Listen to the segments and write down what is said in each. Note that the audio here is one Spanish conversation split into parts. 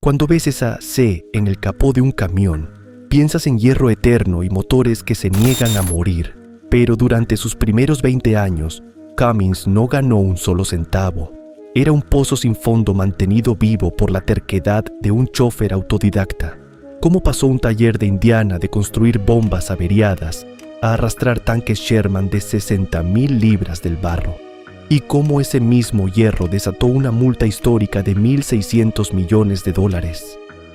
Cuando ves esa C en el capó de un camión, piensas en hierro eterno y motores que se niegan a morir. Pero durante sus primeros 20 años, Cummins no ganó un solo centavo. Era un pozo sin fondo mantenido vivo por la terquedad de un chofer autodidacta. ¿Cómo pasó un taller de Indiana de construir bombas averiadas a arrastrar tanques Sherman de 60,000 libras del barro? ¿Y cómo ese mismo hierro desató una multa histórica de $1,600 millones?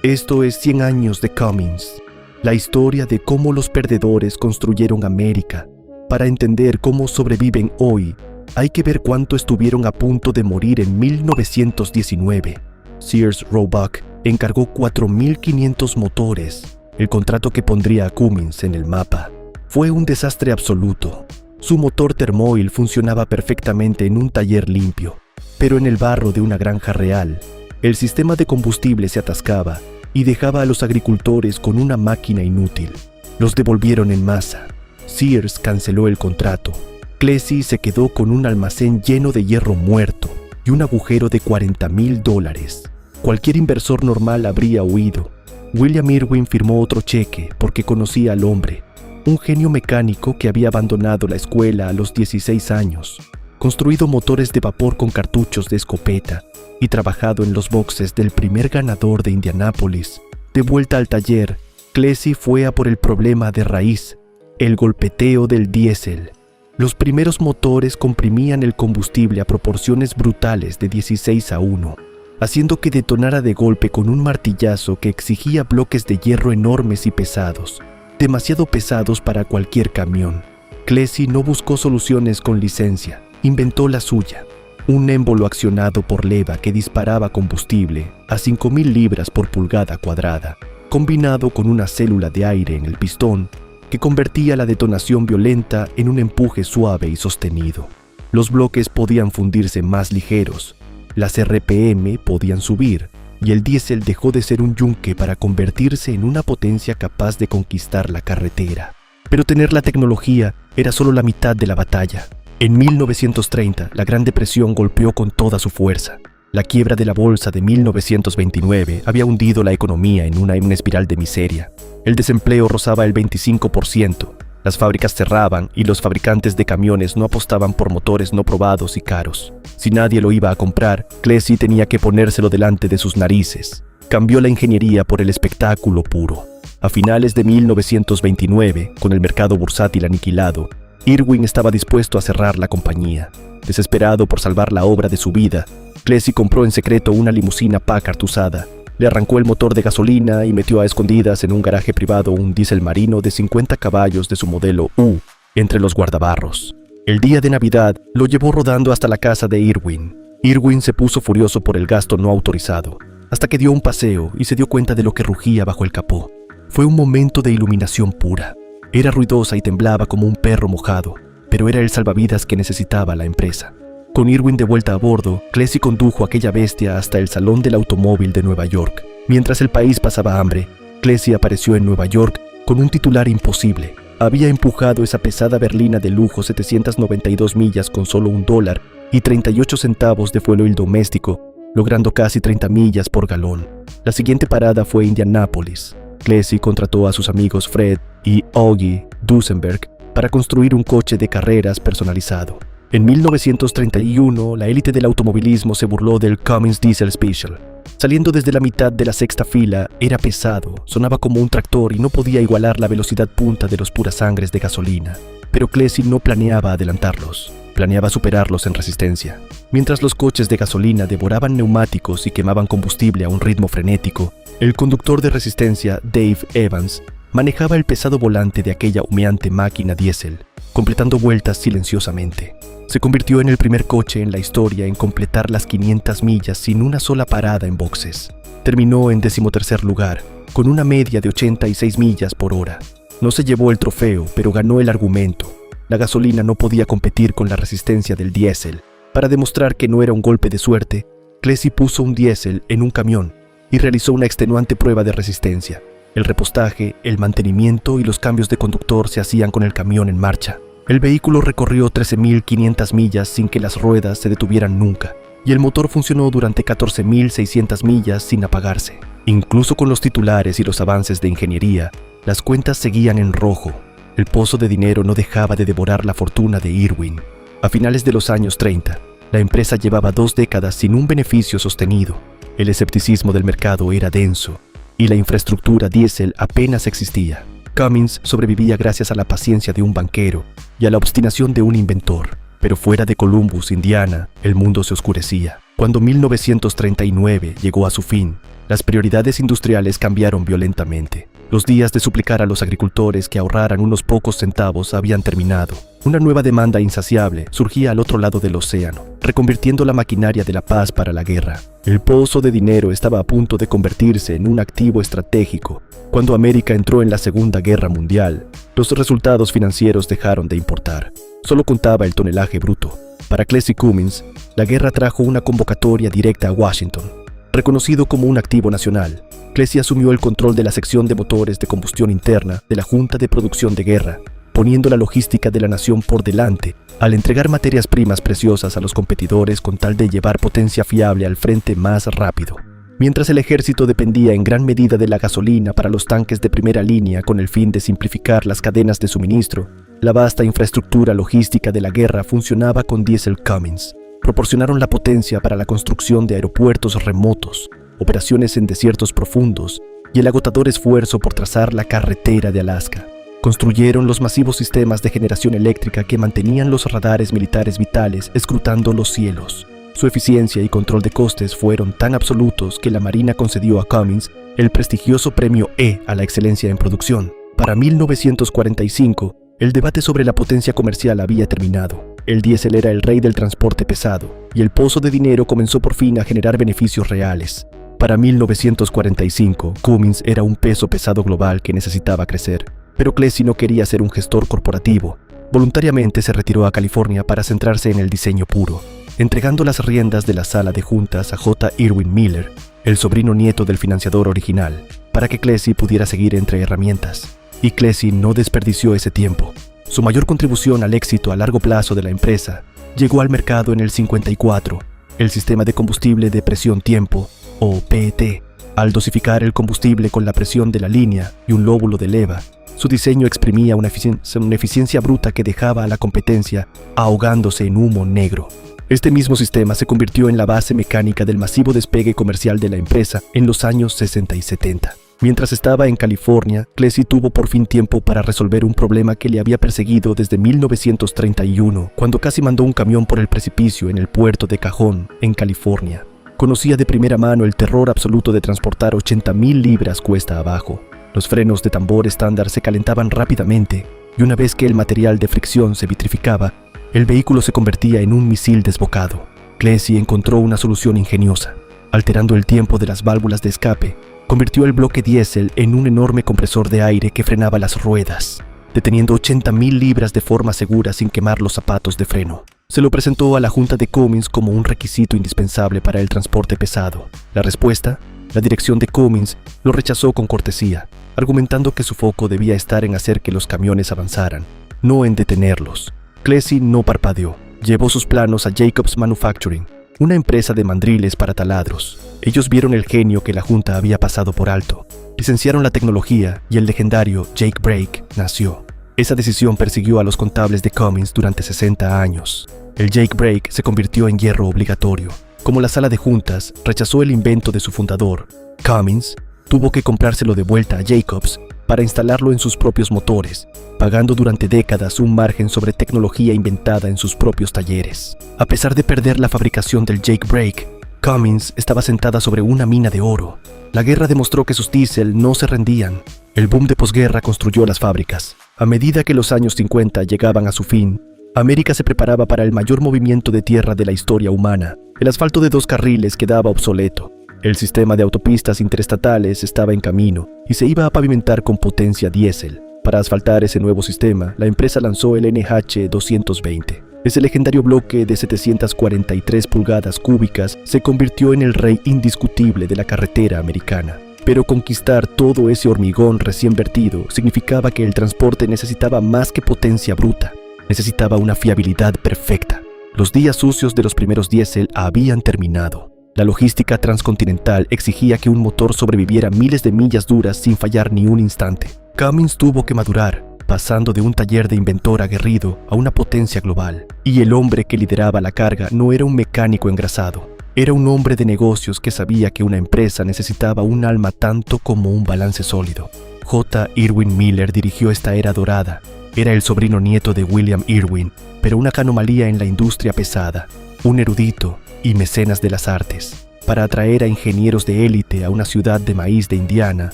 Esto es 100 años de Cummins, la historia de cómo los perdedores construyeron América. Para entender cómo sobreviven hoy, hay que ver cuánto estuvieron a punto de morir en 1919. Sears Roebuck encargó 4,500 motores, el contrato que pondría a Cummins en el mapa. Fue un desastre absoluto. Su motor Thermoil funcionaba perfectamente en un taller limpio, pero en el barro de una granja real, el sistema de combustible se atascaba y dejaba a los agricultores con una máquina inútil. Los devolvieron en masa. Sears canceló el contrato. Cleci se quedó con un almacén lleno de hierro muerto y un agujero de $40,000. Cualquier inversor normal habría huido. William Irwin firmó otro cheque porque conocía al hombre, un genio mecánico que había abandonado la escuela a los 16 años, construido motores de vapor con cartuchos de escopeta y trabajado en los boxes del primer ganador de Indianápolis. De vuelta al taller, Cleci fue a por el problema de raíz, el golpeteo del diésel. Los primeros motores comprimían el combustible a proporciones brutales de 16:1, haciendo que detonara de golpe con un martillazo que exigía bloques de hierro enormes y pesados, demasiado pesados para cualquier camión. Cleci no buscó soluciones con licencia, inventó la suya, un émbolo accionado por leva que disparaba combustible a 5,000 libras por pulgada cuadrada, combinado con una célula de aire en el pistón que convertía la detonación violenta en un empuje suave y sostenido. Los bloques podían fundirse más ligeros, las RPM podían subir, y el diésel dejó de ser un yunque para convertirse en una potencia capaz de conquistar la carretera. Pero tener la tecnología era solo la mitad de la batalla. En 1930, la Gran Depresión golpeó con toda su fuerza. La quiebra de la bolsa de 1929 había hundido la economía en una espiral de miseria. El desempleo rozaba el 25%. Las fábricas cerraban y los fabricantes de camiones no apostaban por motores no probados y caros. Si nadie lo iba a comprar, Cleci tenía que ponérselo delante de sus narices. Cambió la ingeniería por el espectáculo puro. A finales de 1929, con el mercado bursátil aniquilado, Irwin estaba dispuesto a cerrar la compañía. Desesperado por salvar la obra de su vida, Cleci compró en secreto una limusina Packard usada. Le arrancó el motor de gasolina y metió a escondidas en un garaje privado un diésel marino de 50 caballos de su modelo U entre los guardabarros. El día de Navidad lo llevó rodando hasta la casa de Irwin. Irwin se puso furioso por el gasto no autorizado, hasta que dio un paseo y se dio cuenta de lo que rugía bajo el capó. Fue un momento de iluminación pura. Era ruidosa y temblaba como un perro mojado, pero era el salvavidas que necesitaba la empresa. Con Irwin de vuelta a bordo, Cleci condujo a aquella bestia hasta el Salón del Automóvil de Nueva York. Mientras el país pasaba hambre, Cleci apareció en Nueva York con un titular imposible. Había empujado esa pesada berlina de lujo 792 millas con solo $1 y 38 centavos de fuel doméstico, logrando casi 30 millas por galón. La siguiente parada fue Indianápolis. Cleci contrató a sus amigos Fred y Augie Duesenberg para construir un coche de carreras personalizado. En 1931, la élite del automovilismo se burló del Cummins Diesel Special. Saliendo desde la mitad de la sexta fila, era pesado, sonaba como un tractor y no podía igualar la velocidad punta de los purasangres de gasolina. Pero Cleci no planeaba adelantarlos, planeaba superarlos en resistencia. Mientras los coches de gasolina devoraban neumáticos y quemaban combustible a un ritmo frenético, el conductor de resistencia, Dave Evans, manejaba el pesado volante de aquella humeante máquina diésel, completando vueltas silenciosamente. Se convirtió en el primer coche en la historia en completar las 500 millas sin una sola parada en boxes. Terminó en 13º lugar, con una media de 86 millas por hora. No se llevó el trofeo, pero ganó el argumento. La gasolina no podía competir con la resistencia del diésel. Para demostrar que no era un golpe de suerte, Cleci puso un diésel en un camión y realizó una extenuante prueba de resistencia. El repostaje, el mantenimiento y los cambios de conductor se hacían con el camión en marcha. El vehículo recorrió 13,500 millas sin que las ruedas se detuvieran nunca, y el motor funcionó durante 14,600 millas sin apagarse. Incluso con los titulares y los avances de ingeniería, las cuentas seguían en rojo. El pozo de dinero no dejaba de devorar la fortuna de Irwin. A finales de los años 30, la empresa llevaba 2 décadas sin un beneficio sostenido. El escepticismo del mercado era denso y la infraestructura diésel apenas existía. Cummins sobrevivía gracias a la paciencia de un banquero y a la obstinación de un inventor. Pero fuera de Columbus, Indiana, el mundo se oscurecía. Cuando 1939 llegó a su fin, las prioridades industriales cambiaron violentamente. Los días de suplicar a los agricultores que ahorraran unos pocos centavos habían terminado. Una nueva demanda insaciable surgía al otro lado del océano, reconvirtiendo la maquinaria de la paz para la guerra. El pozo de dinero estaba a punto de convertirse en un activo estratégico. Cuando América entró en la Segunda Guerra Mundial, los resultados financieros dejaron de importar. Solo contaba el tonelaje bruto. Para Clessie Cummins, la guerra trajo una convocatoria directa a Washington. Reconocido como un activo nacional, Clessie asumió el control de la sección de motores de combustión interna de la Junta de Producción de Guerra, poniendo la logística de la nación por delante al entregar materias primas preciosas a los competidores con tal de llevar potencia fiable al frente más rápido. Mientras el ejército dependía en gran medida de la gasolina para los tanques de primera línea con el fin de simplificar las cadenas de suministro, la vasta infraestructura logística de la guerra funcionaba con diésel Cummins. Proporcionaron la potencia para la construcción de aeropuertos remotos, operaciones en desiertos profundos y el agotador esfuerzo por trazar la carretera de Alaska. Construyeron los masivos sistemas de generación eléctrica que mantenían los radares militares vitales escrutando los cielos. Su eficiencia y control de costes fueron tan absolutos que la Marina concedió a Cummins el prestigioso premio E a la excelencia en producción. Para 1945, el debate sobre la potencia comercial había terminado. El diésel era el rey del transporte pesado, y el pozo de dinero comenzó por fin a generar beneficios reales. Para 1945, Cummins era un peso pesado global que necesitaba crecer, pero Clessie no quería ser un gestor corporativo. Voluntariamente se retiró a California para centrarse en el diseño puro, entregando las riendas de la sala de juntas a J. Irwin Miller, el sobrino nieto del financiador original, para que Clessie pudiera seguir entre herramientas. Y Clessie no desperdició ese tiempo. Su mayor contribución al éxito a largo plazo de la empresa llegó al mercado en el 54, el sistema de combustible de presión-tiempo, o PET. Al dosificar el combustible con la presión de la línea y un lóbulo de leva, su diseño exprimía una eficiencia bruta que dejaba a la competencia ahogándose en humo negro. Este mismo sistema se convirtió en la base mecánica del masivo despegue comercial de la empresa en los años 60 y 70. Mientras estaba en California, Clessie tuvo por fin tiempo para resolver un problema que le había perseguido desde 1931, cuando casi mandó un camión por el precipicio en el puerto de Cajón, en California. Conocía de primera mano el terror absoluto de transportar 80,000 libras cuesta abajo. Los frenos de tambor estándar se calentaban rápidamente, y una vez que el material de fricción se vitrificaba, el vehículo se convertía en un misil desbocado. Clessie encontró una solución ingeniosa. Alterando el tiempo de las válvulas de escape, convirtió el bloque diésel en un enorme compresor de aire que frenaba las ruedas, deteniendo 80,000 libras de forma segura sin quemar los zapatos de freno. Se lo presentó a la Junta de Cummins como un requisito indispensable para el transporte pesado. La respuesta, la dirección de Cummins, lo rechazó con cortesía, argumentando que su foco debía estar en hacer que los camiones avanzaran, no en detenerlos. Clessie no parpadeó. Llevó sus planos a Jacobs Manufacturing, una empresa de mandriles para taladros. Ellos vieron el genio que la Junta había pasado por alto, licenciaron la tecnología y el legendario Jake Brake nació. Esa decisión persiguió a los contables de Cummins durante 60 años. El Jake Brake se convirtió en hierro obligatorio. Como la sala de juntas rechazó el invento de su fundador, Cummins tuvo que comprárselo de vuelta a Jacobs para instalarlo en sus propios motores, pagando durante décadas un margen sobre tecnología inventada en sus propios talleres. A pesar de perder la fabricación del Jake Brake, Cummins estaba sentada sobre una mina de oro. La guerra demostró que sus diésel no se rendían. El boom de posguerra construyó las fábricas. A medida que los años 50 llegaban a su fin, América se preparaba para el mayor movimiento de tierra de la historia humana. El asfalto de 2 carriles quedaba obsoleto. El sistema de autopistas interestatales estaba en camino y se iba a pavimentar con potencia diésel. Para asfaltar ese nuevo sistema, la empresa lanzó el NH220. Ese legendario bloque de 743 pulgadas cúbicas se convirtió en el rey indiscutible de la carretera americana. Pero conquistar todo ese hormigón recién vertido significaba que el transporte necesitaba más que potencia bruta. Necesitaba una fiabilidad perfecta. Los días sucios de los primeros diésel habían terminado. La logística transcontinental exigía que un motor sobreviviera miles de millas duras sin fallar ni un instante. Cummins tuvo que madurar, pasando de un taller de inventor aguerrido a una potencia global. Y el hombre que lideraba la carga no era un mecánico engrasado. Era un hombre de negocios que sabía que una empresa necesitaba un alma tanto como un balance sólido. J. Irwin Miller dirigió esta era dorada. Era el sobrino nieto de William Irwin, pero una anomalía en la industria pesada, un erudito y mecenas de las artes. Para atraer a ingenieros de élite a una ciudad de maíz de Indiana,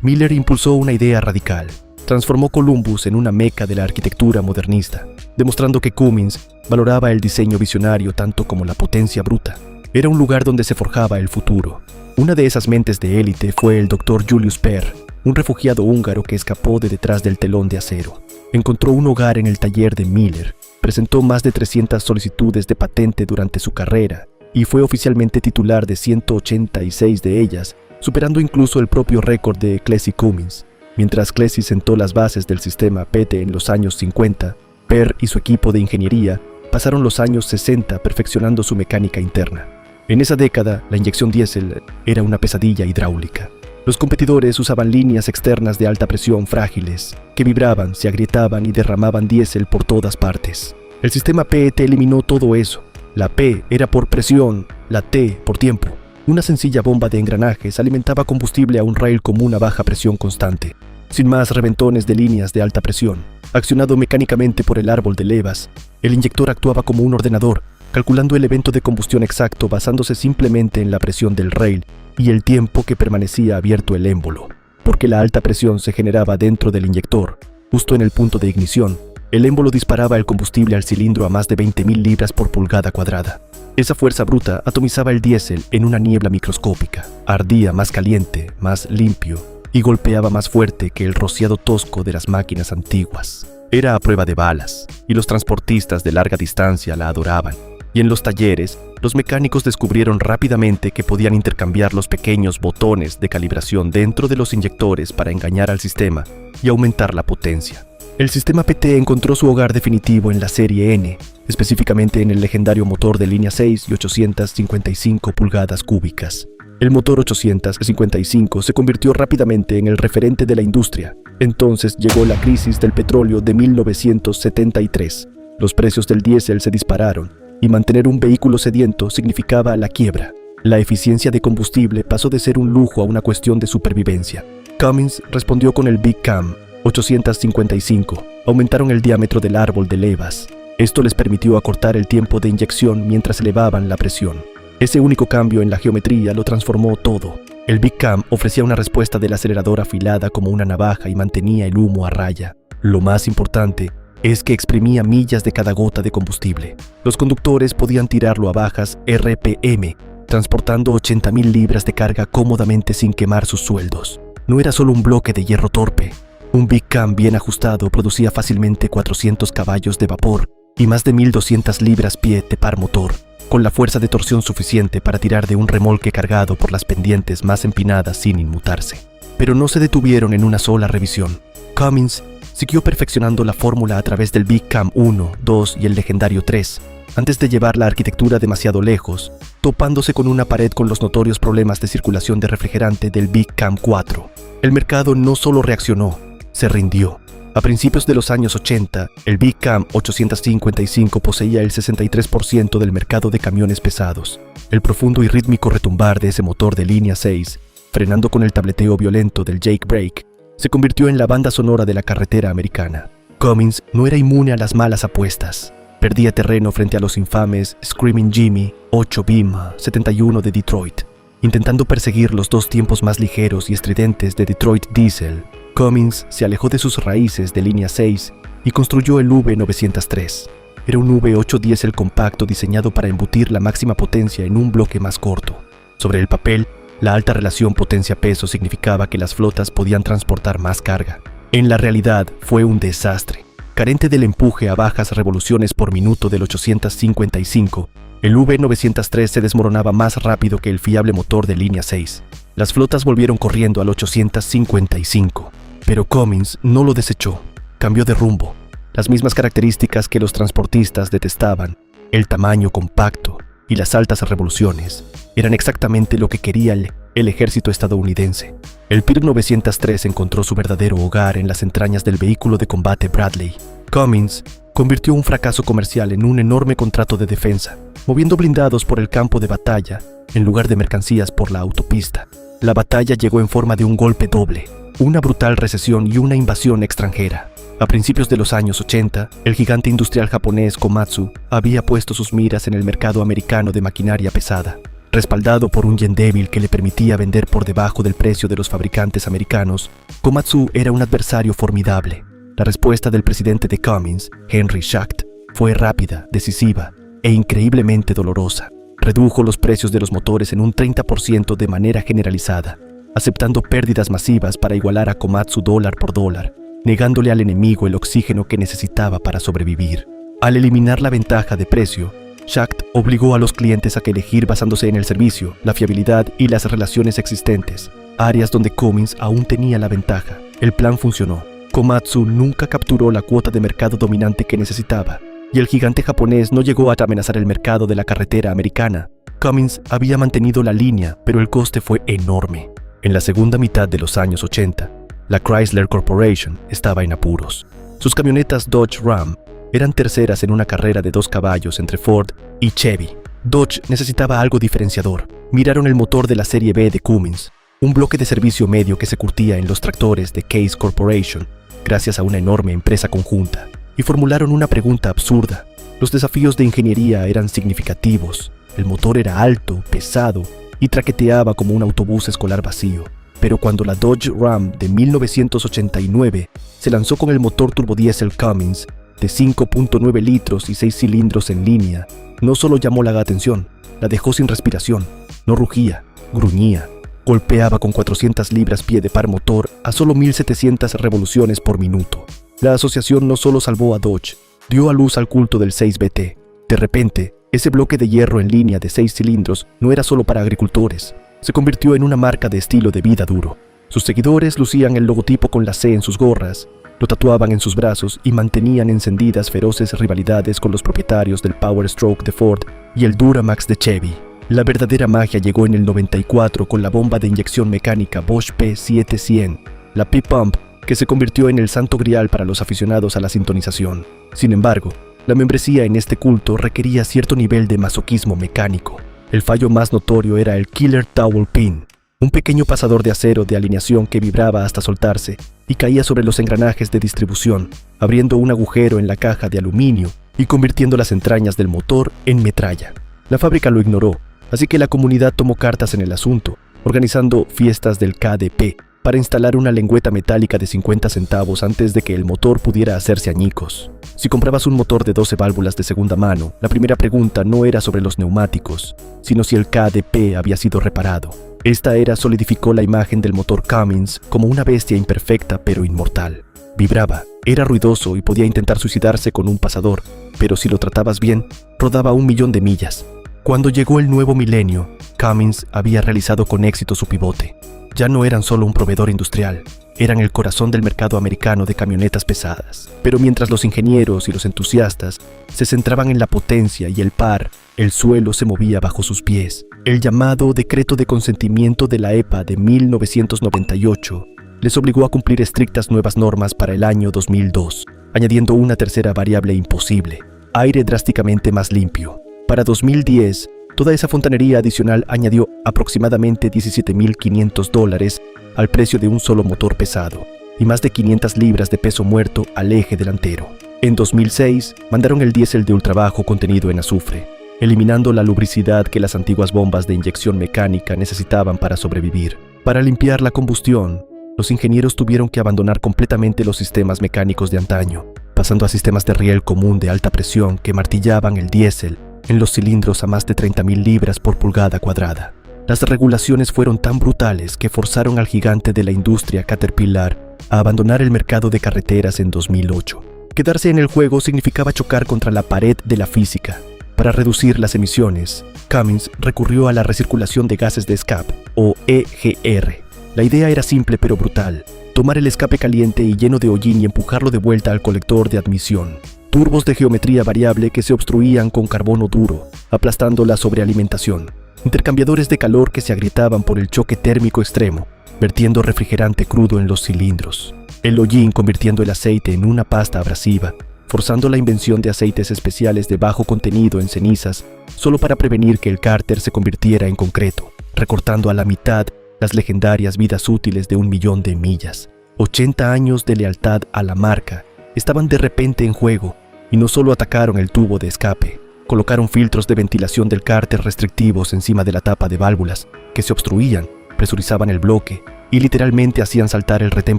Miller impulsó una idea radical. Transformó Columbus en una meca de la arquitectura modernista, demostrando que Cummins valoraba el diseño visionario tanto como la potencia bruta. Era un lugar donde se forjaba el futuro. Una de esas mentes de élite fue el Dr. Julius Perr, un refugiado húngaro que escapó de detrás del telón de acero. Encontró un hogar en el taller de Miller, presentó más de 300 solicitudes de patente durante su carrera y fue oficialmente titular de 186 de ellas, superando incluso el propio récord de Clessie Cummins. Mientras Clessie sentó las bases del sistema PT en los años 50, Perr y su equipo de ingeniería pasaron los años 60 perfeccionando su mecánica interna. En esa década, la inyección diésel era una pesadilla hidráulica. Los competidores usaban líneas externas de alta presión frágiles, que vibraban, se agrietaban y derramaban diésel por todas partes. El sistema PET eliminó todo eso. La P era por presión, la T por tiempo. Una sencilla bomba de engranajes alimentaba combustible a un rail común a baja presión constante, sin más reventones de líneas de alta presión. Accionado mecánicamente por el árbol de levas, el inyector actuaba como un ordenador, calculando el evento de combustión exacto basándose simplemente en la presión del rail y el tiempo que permanecía abierto el émbolo. Porque la alta presión se generaba dentro del inyector, justo en el punto de ignición, el émbolo disparaba el combustible al cilindro a más de 20.000 libras por pulgada cuadrada. Esa fuerza bruta atomizaba el diésel en una niebla microscópica, ardía más caliente, más limpio y golpeaba más fuerte que el rociado tosco de las máquinas antiguas. Era a prueba de balas, y los transportistas de larga distancia la adoraban. Y en los talleres, los mecánicos descubrieron rápidamente que podían intercambiar los pequeños botones de calibración dentro de los inyectores para engañar al sistema y aumentar la potencia. El sistema PT encontró su hogar definitivo en la serie N, específicamente en el legendario motor de línea 6 y 855 pulgadas cúbicas. El motor 855 se convirtió rápidamente en el referente de la industria. Entonces llegó la crisis del petróleo de 1973. Los precios del diésel se dispararon y mantener un vehículo sediento significaba la quiebra. La eficiencia de combustible pasó de ser un lujo a una cuestión de supervivencia. Cummins respondió con el Big Cam 855. Aumentaron el diámetro del árbol de levas. Esto les permitió acortar el tiempo de inyección mientras elevaban la presión. Ese único cambio en la geometría lo transformó todo. El Big Cam ofrecía una respuesta del acelerador afilada como una navaja y mantenía el humo a raya. Lo más importante es que exprimía millas de cada gota de combustible. Los conductores podían tirarlo a bajas RPM, transportando 80.000 libras de carga cómodamente sin quemar sus sueldos. No era solo un bloque de hierro torpe. Un Big Cam bien ajustado producía fácilmente 400 caballos de vapor y más de 1.200 libras-pie de par motor, con la fuerza de torsión suficiente para tirar de un remolque cargado por las pendientes más empinadas sin inmutarse. Pero no se detuvieron en una sola revisión. Cummins siguió perfeccionando la fórmula a través del Big Cam 1, 2 y el legendario 3, antes de llevar la arquitectura demasiado lejos, topándose con una pared con los notorios problemas de circulación de refrigerante del Big Cam 4. El mercado no solo reaccionó, se rindió. A principios de los años 80, el Big Cam 855 poseía el 63% del mercado de camiones pesados. El profundo y rítmico retumbar de ese motor de línea 6, frenando con el tableteo violento del Jake Brake, se convirtió en la banda sonora de la carretera americana. Cummins no era inmune a las malas apuestas. Perdía terreno frente a los infames Screaming Jimmy 8 Beam 71 de Detroit, intentando perseguir los dos tiempos más ligeros y estridentes de Detroit Diesel. Cummins se alejó de sus raíces de línea 6 y construyó el V903. Era un V8 diésel compacto diseñado para embutir la máxima potencia en un bloque más corto. Sobre el papel, la alta relación potencia-peso significaba que las flotas podían transportar más carga. En la realidad, fue un desastre. Carente del empuje a bajas revoluciones por minuto del 855, el V903 se desmoronaba más rápido que el fiable motor de línea 6. Las flotas volvieron corriendo al 855, pero Cummins no lo desechó. Cambió de rumbo. Las mismas características que los transportistas detestaban, el tamaño compacto y las altas revoluciones, eran exactamente lo que quería el ejército estadounidense. El Pier 903 encontró su verdadero hogar en las entrañas del vehículo de combate Bradley. Cummins convirtió un fracaso comercial en un enorme contrato de defensa, moviendo blindados por el campo de batalla en lugar de mercancías por la autopista. La batalla llegó en forma de un golpe doble, una brutal recesión y una invasión extranjera. A principios de los años 80, el gigante industrial japonés Komatsu había puesto sus miras en el mercado americano de maquinaria pesada. Respaldado por un yen débil que le permitía vender por debajo del precio de los fabricantes americanos, Komatsu era un adversario formidable. La respuesta del presidente de Cummins, Henry Schacht, fue rápida, decisiva e increíblemente dolorosa. Redujo los precios de los motores en un 30% de manera generalizada, aceptando pérdidas masivas para igualar a Komatsu dólar por dólar, negándole al enemigo el oxígeno que necesitaba para sobrevivir. Al eliminar la ventaja de precio, Schacht obligó a los clientes a elegir basándose en el servicio, la fiabilidad y las relaciones existentes, áreas donde Cummins aún tenía la ventaja. El plan funcionó. Komatsu nunca capturó la cuota de mercado dominante que necesitaba, y el gigante japonés no llegó a amenazar el mercado de la carretera americana. Cummins había mantenido la línea, pero el coste fue enorme. En la segunda mitad de los años 80, la Chrysler Corporation estaba en apuros. Sus camionetas Dodge Ram eran terceras en una carrera de 2 caballos entre Ford y Chevy. Dodge necesitaba algo diferenciador. Miraron el motor de la serie B de Cummins, un bloque de servicio medio que se curtía en los tractores de Case Corporation, gracias a una enorme empresa conjunta, y formularon una pregunta absurda. Los desafíos de ingeniería eran significativos. El motor era alto, pesado y traqueteaba como un autobús escolar vacío. Pero cuando la Dodge Ram de 1989 se lanzó con el motor turbodiesel Cummins de 5.9 litros y 6 cilindros en línea, no solo llamó la atención, la dejó sin respiración. No rugía, gruñía, golpeaba con 400 libras-pie de par motor a solo 1.700 revoluciones por minuto. La asociación no solo salvó a Dodge, dio a luz al culto del 6BT. De repente, ese bloque de hierro en línea de 6 cilindros no era solo para agricultores. Se convirtió en una marca de estilo de vida duro. Sus seguidores lucían el logotipo con la C en sus gorras, lo tatuaban en sus brazos y mantenían encendidas feroces rivalidades con los propietarios del Power Stroke de Ford y el Duramax de Chevy. La verdadera magia llegó en el 94 con la bomba de inyección mecánica Bosch P700, la P-Pump, que se convirtió en el santo grial para los aficionados a la sintonización. Sin embargo, la membresía en este culto requería cierto nivel de masoquismo mecánico. El fallo más notorio era el Killer Towel Pin, un pequeño pasador de acero de alineación que vibraba hasta soltarse y caía sobre los engranajes de distribución, abriendo un agujero en la caja de aluminio y convirtiendo las entrañas del motor en metralla. La fábrica lo ignoró, así que la comunidad tomó cartas en el asunto, organizando fiestas del KDP para instalar una lengüeta metálica de 50 centavos antes de que el motor pudiera hacerse añicos. Si comprabas un motor de 12 válvulas de segunda mano, la primera pregunta no era sobre los neumáticos, sino si el KDP había sido reparado. Esta era solidificó la imagen del motor Cummins como una bestia imperfecta pero inmortal. Vibraba, era ruidoso y podía intentar suicidarse con un pasador, pero si lo tratabas bien, rodaba 1.000.000 de millas. Cuando llegó el nuevo milenio, Cummins había realizado con éxito su pivote. Ya no eran solo un proveedor industrial, eran el corazón del mercado americano de camionetas pesadas. Pero mientras los ingenieros y los entusiastas se centraban en la potencia y el par, el suelo se movía bajo sus pies. El llamado Decreto de Consentimiento de la EPA de 1998 les obligó a cumplir estrictas nuevas normas para el año 2002, añadiendo una tercera variable imposible: aire drásticamente más limpio. Para 2010, toda esa fontanería adicional añadió aproximadamente $17.500 al precio de un solo motor pesado y más de 500 libras de peso muerto al eje delantero. En 2006, mandaron el diésel de ultrabajo contenido en azufre, eliminando la lubricidad que las antiguas bombas de inyección mecánica necesitaban para sobrevivir. Para limpiar la combustión, los ingenieros tuvieron que abandonar completamente los sistemas mecánicos de antaño, pasando a sistemas de riel común de alta presión que martillaban el diésel en los cilindros a más de 30.000 libras por pulgada cuadrada. Las regulaciones fueron tan brutales que forzaron al gigante de la industria Caterpillar a abandonar el mercado de carreteras en 2008. Quedarse en el juego significaba chocar contra la pared de la física. Para reducir las emisiones, Cummins recurrió a la recirculación de gases de escape, o EGR. La idea era simple pero brutal: tomar el escape caliente y lleno de hollín y empujarlo de vuelta al colector de admisión. Turbos de geometría variable que se obstruían con carbono duro, aplastando la sobrealimentación. intercambiadores de calor que se agrietaban por el choque térmico extremo, vertiendo refrigerante crudo en los cilindros, el hollín convirtiendo el aceite en una pasta abrasiva, forzando la invención de aceites especiales de bajo contenido en cenizas solo para prevenir que el cárter se convirtiera en concreto, recortando a la mitad las legendarias vidas útiles de 1.000.000 de millas. 80 años de lealtad a la marca estaban de repente en juego, y no solo atacaron el tubo de escape, colocaron filtros de ventilación del cárter restrictivos encima de la tapa de válvulas que se obstruían, presurizaban el bloque y literalmente hacían saltar el retén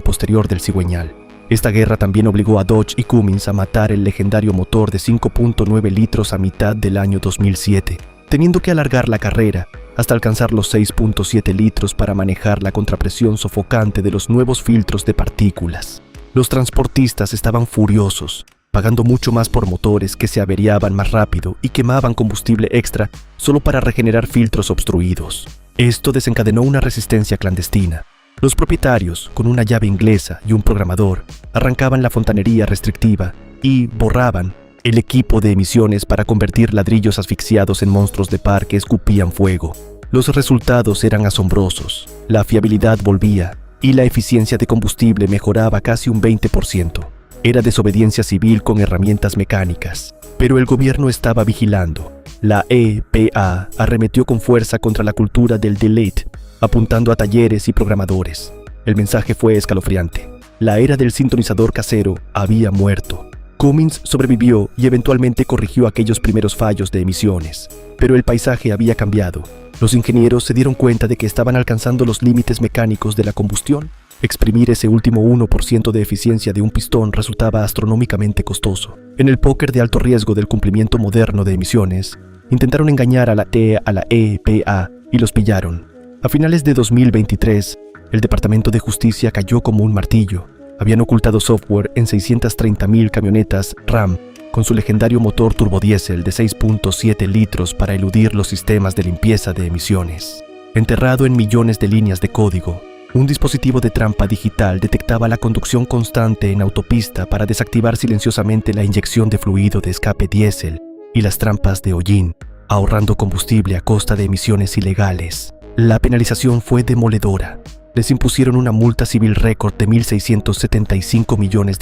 posterior del cigüeñal. Esta guerra también obligó a Dodge y Cummins a matar el legendario motor de 5.9 litros a mitad del año 2007, teniendo que alargar la carrera hasta alcanzar los 6.7 litros para manejar la contrapresión sofocante de los nuevos filtros de partículas. Los transportistas estaban furiosos, pagando mucho más por motores que se averiaban más rápido y quemaban combustible extra solo para regenerar filtros obstruidos. Esto desencadenó una resistencia clandestina. Los propietarios, con una llave inglesa y un programador, arrancaban la fontanería restrictiva y borraban el equipo de emisiones para convertir ladrillos asfixiados en monstruos de par que escupían fuego. Los resultados eran asombrosos, la fiabilidad volvía y la eficiencia de combustible mejoraba casi un 20%. Era desobediencia civil con herramientas mecánicas, pero el gobierno estaba vigilando. La EPA arremetió con fuerza contra la cultura del delete, apuntando a talleres y programadores. El mensaje fue escalofriante. La era del sintonizador casero había muerto. Cummins sobrevivió y eventualmente corrigió aquellos primeros fallos de emisiones, pero el paisaje había cambiado. Los ingenieros se dieron cuenta de que estaban alcanzando los límites mecánicos de la combustión. Exprimir ese último 1% de eficiencia de un pistón resultaba astronómicamente costoso. En el póker de alto riesgo del cumplimiento moderno de emisiones, intentaron engañar a la EPA y los pillaron. A finales de 2023, el Departamento de Justicia cayó como un martillo. Habían ocultado software en 630.000 camionetas Ram con su legendario motor turbodiesel de 6.7 litros para eludir los sistemas de limpieza de emisiones. Enterrado en millones de líneas de código, un dispositivo de trampa digital detectaba la conducción constante en autopista para desactivar silenciosamente la inyección de fluido de escape diésel y las trampas de hollín, ahorrando combustible a costa de emisiones ilegales. La penalización fue demoledora. Les impusieron una multa civil récord de $1.675 millones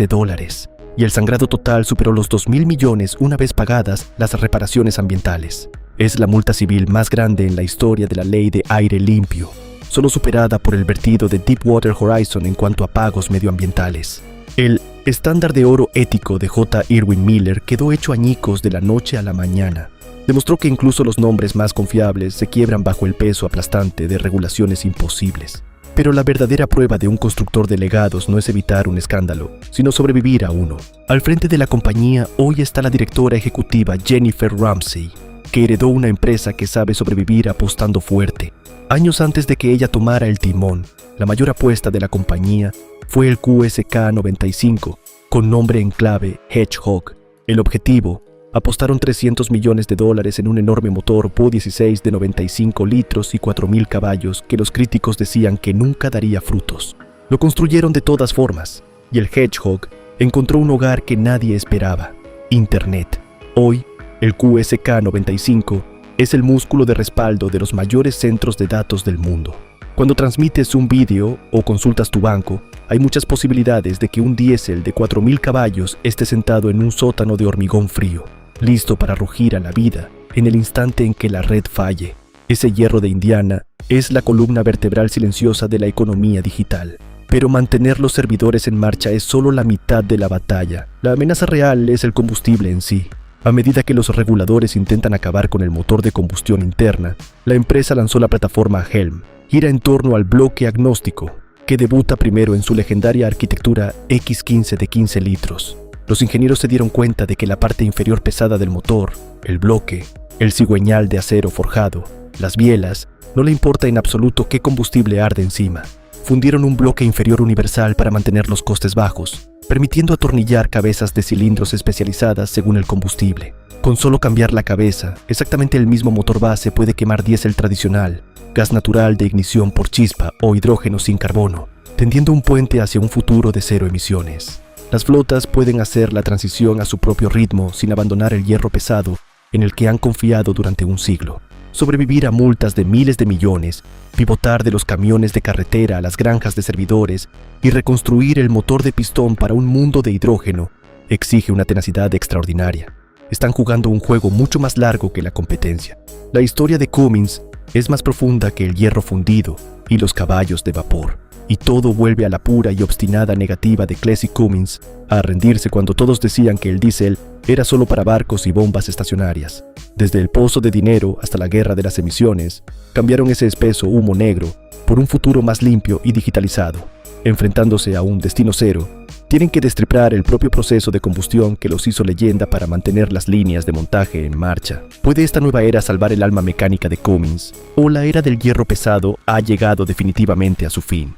y el sangrado total superó los 2.000 millones una vez pagadas las reparaciones ambientales. Es la multa civil más grande en la historia de la ley de aire limpio, solo superada por el vertido de Deepwater Horizon en cuanto a pagos medioambientales. El estándar de oro ético de J. Irwin Miller quedó hecho añicos de la noche a la mañana. Demostró que incluso los nombres más confiables se quiebran bajo el peso aplastante de regulaciones imposibles. Pero la verdadera prueba de un constructor de legados no es evitar un escándalo, sino sobrevivir a uno. Al frente de la compañía hoy está la directora ejecutiva Jennifer Rumsey, que heredó una empresa que sabe sobrevivir apostando fuerte. Años antes de que ella tomara el timón, la mayor apuesta de la compañía fue el QSK-95, con nombre en clave Hedgehog. El objetivo: apostaron $300 millones en un enorme motor Vo-16 de 95 litros y 4.000 caballos que los críticos decían que nunca daría frutos. Lo construyeron de todas formas, y el Hedgehog encontró un hogar que nadie esperaba: Internet. Hoy, el QSK-95 es el músculo de respaldo de los mayores centros de datos del mundo. Cuando transmites un vídeo o consultas tu banco, hay muchas posibilidades de que un diésel de 4.000 caballos esté sentado en un sótano de hormigón frío, listo para rugir a la vida en el instante en que la red falle. Ese hierro de Indiana es la columna vertebral silenciosa de la economía digital. Pero mantener los servidores en marcha es solo la mitad de la batalla. La amenaza real es el combustible en sí. A medida que los reguladores intentan acabar con el motor de combustión interna, la empresa lanzó la plataforma Helm. Gira en torno al bloque agnóstico, que debuta primero en su legendaria arquitectura X15 de 15 litros. Los ingenieros se dieron cuenta de que la parte inferior pesada del motor, el bloque, el cigüeñal de acero forjado, las bielas, no le importa en absoluto qué combustible arde encima. Fundieron un bloque inferior universal para mantener los costes bajos, permitiendo atornillar cabezas de cilindros especializadas según el combustible. Con solo cambiar la cabeza, exactamente el mismo motor base puede quemar diésel tradicional, gas natural de ignición por chispa o hidrógeno sin carbono, tendiendo un puente hacia un futuro de cero emisiones. Las flotas pueden hacer la transición a su propio ritmo sin abandonar el hierro pesado en el que han confiado durante un siglo. Sobrevivir a multas de miles de millones, pivotar de los camiones de carretera a las granjas de servidores y reconstruir el motor de pistón para un mundo de hidrógeno exige una tenacidad extraordinaria. Están jugando un juego mucho más largo que la competencia. La historia de Cummins es más profunda que el hierro fundido y los caballos de vapor. Y todo vuelve a la pura y obstinada negativa de Clessie Cummins a rendirse cuando todos decían que el diésel era solo para barcos y bombas estacionarias. Desde el pozo de dinero hasta la guerra de las emisiones, cambiaron ese espeso humo negro por un futuro más limpio y digitalizado. Enfrentándose a un destino cero, tienen que destripar el propio proceso de combustión que los hizo leyenda para mantener las líneas de montaje en marcha. ¿Puede esta nueva era salvar el alma mecánica de Cummins? ¿O la era del hierro pesado ha llegado definitivamente a su fin?